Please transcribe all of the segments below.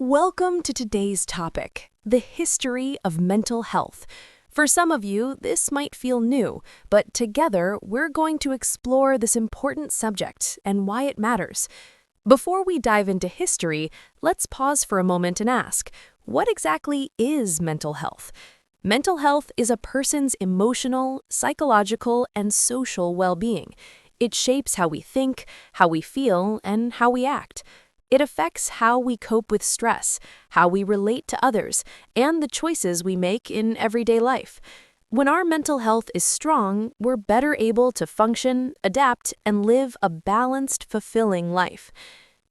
Welcome to today's topic, the history of mental health. For some of you, this might feel new, but together we're going to explore this important subject and why it matters. Before we dive into history, let's pause for a moment and ask, what exactly is mental health? Mental health is a person's emotional, psychological, and social well-being. It shapes how we think, how we feel, and how we act. It affects how we cope with stress, how we relate to others, and the choices we make in everyday life. When our mental health is strong, we're better able to function, adapt, and live a balanced, fulfilling life.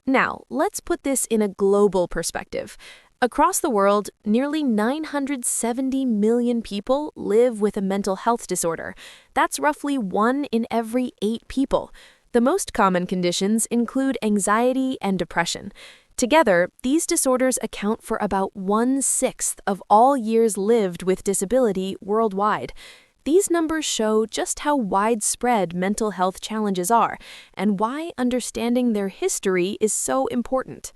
Now, let's put this in a global perspective. Across the world, nearly 970 million people live with a mental health disorder. That's roughly 1 in every 8 people. The most common conditions include anxiety and depression. Together, these disorders account for about 1/6 of all years lived with disability worldwide. These numbers show just how widespread mental health challenges are and why understanding their history is so important.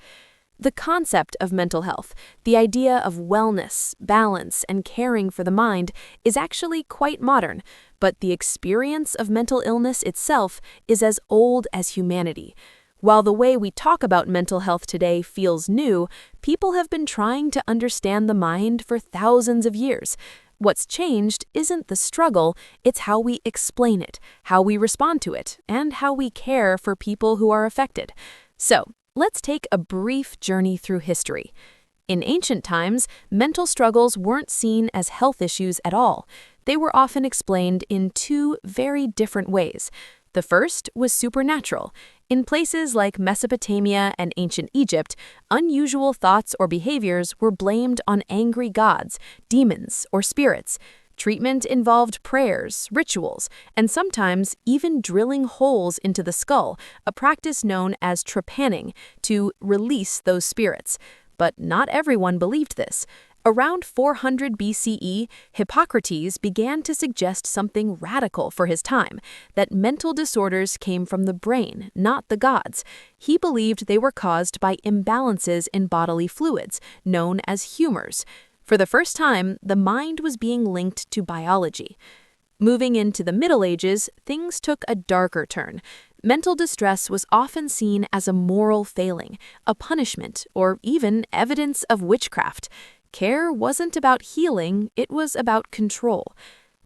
The concept of mental health, the idea of wellness, balance, and caring for the mind, is actually quite modern, but the experience of mental illness itself is as old as humanity. While the way we talk about mental health today feels new, people have been trying to understand the mind for thousands of years. What's changed isn't the struggle, it's how we explain it, how we respond to it, and how we care for people who are affected. So, let's take a brief journey through history. In ancient times, mental struggles weren't seen as health issues at all. They were often explained in 2 very different ways. The first was supernatural. In places like Mesopotamia and ancient Egypt, unusual thoughts or behaviors were blamed on angry gods, demons, or spirits. Treatment involved prayers, rituals, and sometimes even drilling holes into the skull, a practice known as trepanning, to release those spirits. But not everyone believed this. Around 400 BCE, Hippocrates began to suggest something radical for his time, that mental disorders came from the brain, not the gods. He believed they were caused by imbalances in bodily fluids, known as humors. For the first time, the mind was being linked to biology. Moving into the Middle Ages, things took a darker turn. Mental distress was often seen as a moral failing, a punishment, or even evidence of witchcraft. Care wasn't about healing, it was about control.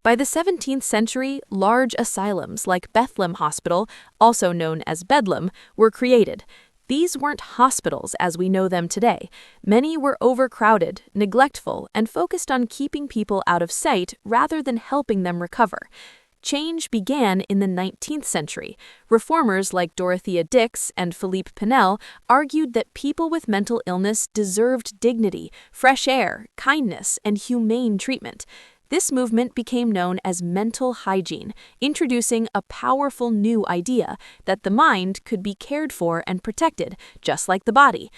By the 17th century, large asylums like Bethlehem Hospital, also known as Bedlam, were created. These weren't hospitals as we know them today. Many were overcrowded, neglectful, and focused on keeping people out of sight rather than helping them recover. Change began in the 19th century. Reformers like Dorothea Dix and Philippe Pinel argued that people with mental illness deserved dignity, fresh air, kindness, and humane treatment. This movement became known as mental hygiene, introducing a powerful new idea that the mind could be cared for and protected, just like the body.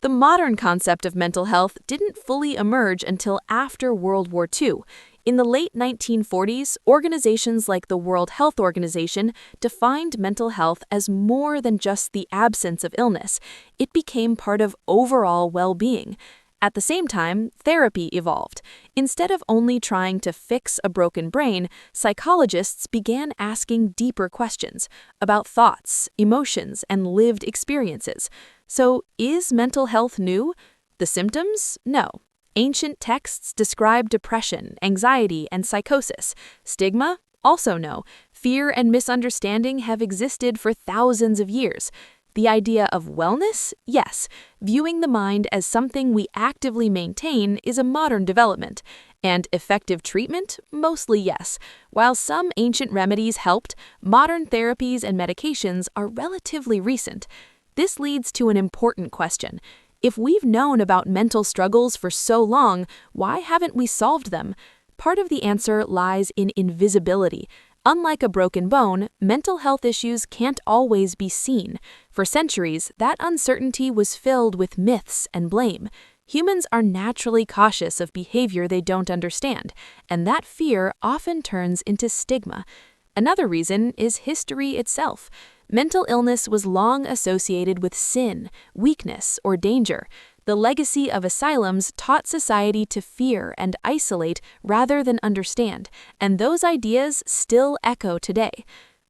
The modern concept of mental health didn't fully emerge until after World War II. In the late 1940s, organizations like the World Health Organization defined mental health as more than just the absence of illness. It became part of overall well-being. At the same time, therapy evolved. Instead of only trying to fix a broken brain, psychologists began asking deeper questions about thoughts, emotions, and lived experiences. So, is mental health new? The symptoms? No. Ancient texts describe depression, anxiety, and psychosis. Stigma? Also no. Fear and misunderstanding have existed for thousands of years. The idea of wellness? Yes. Viewing the mind as something we actively maintain is a modern development. And effective treatment? Mostly yes. While some ancient remedies helped, modern therapies and medications are relatively recent. This leads to an important question. If we've known about mental struggles for so long, why haven't we solved them? Part of the answer lies in invisibility. Unlike a broken bone, mental health issues can't always be seen. For centuries, that uncertainty was filled with myths and blame. Humans are naturally cautious of behavior they don't understand, and that fear often turns into stigma. Another reason is history itself. Mental illness was long associated with sin, weakness, or danger. The legacy of asylums taught society to fear and isolate rather than understand, and those ideas still echo today.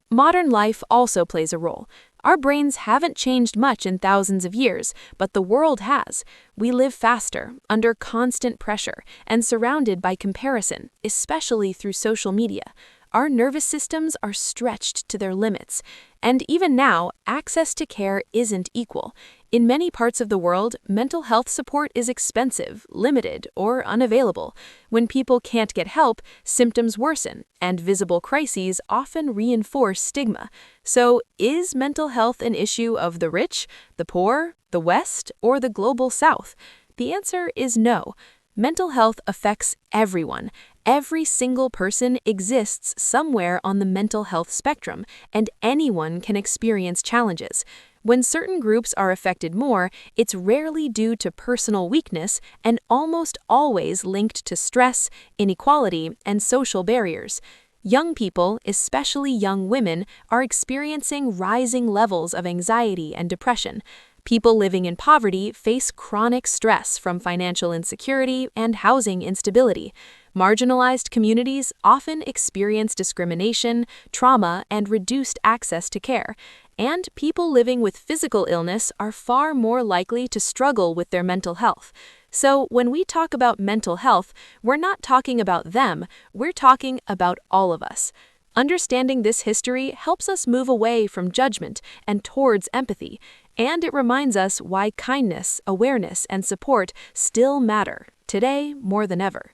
Modern life also plays a role. Our brains haven't changed much in thousands of years, but the world has. We live faster, under constant pressure, and surrounded by comparison, especially through social media. Our nervous systems are stretched to their limits. And even now, access to care isn't equal. In many parts of the world, mental health support is expensive, limited, or unavailable. When people can't get help, symptoms worsen, and visible crises often reinforce stigma. So, is mental health an issue of the rich, the poor, the West, or the global South? The answer is no. Mental health affects everyone. Every single person exists somewhere on the mental health spectrum, and anyone can experience challenges. When certain groups are affected more, it's rarely due to personal weakness and almost always linked to stress, inequality, and social barriers. Young people, especially young women, are experiencing rising levels of anxiety and depression. People living in poverty face chronic stress from financial insecurity and housing instability. Marginalized communities often experience discrimination, trauma, and reduced access to care. And people living with physical illness are far more likely to struggle with their mental health. So when we talk about mental health, we're not talking about them, we're talking about all of us. Understanding this history helps us move away from judgment and towards empathy, and it reminds us why kindness, awareness, and support still matter, today more than ever.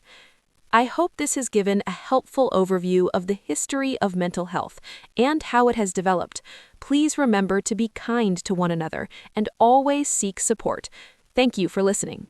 I hope this has given a helpful overview of the history of mental health and how it has developed. Please remember to be kind to one another and always seek support. Thank you for listening.